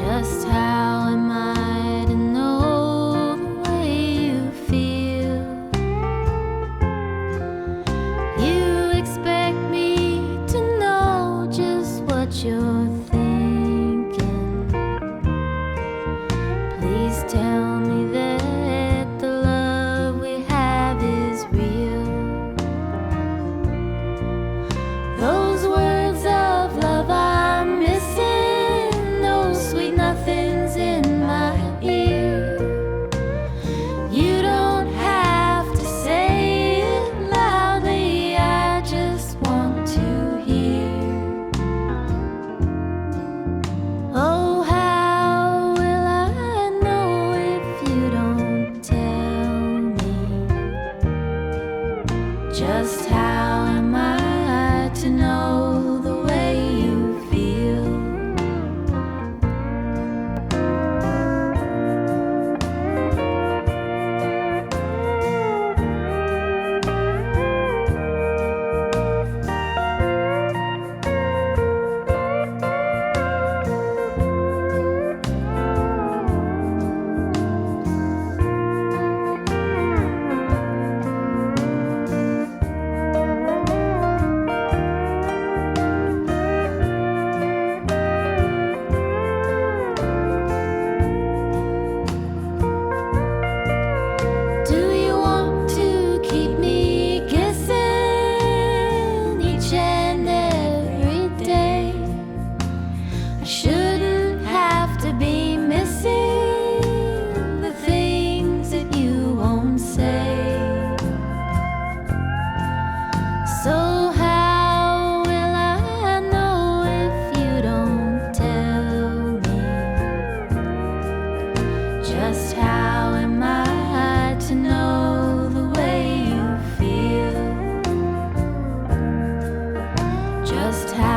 Just how am I to know the way you feel? You expect me to know just what you're thinking. Please tell me that the love we have is real. Those words of love I'm missing, those sweet nothings in my ear. You don't have to say it loudly, I just want to hear. Oh, how will I know if you don't tell me? Just how am I to know the way you feel? Do you want to keep me guessing each and every day? I shouldn't have to be missing the things that you won't say. So how will I know if you don't tell me? Just how am I to know the way you feel? Just how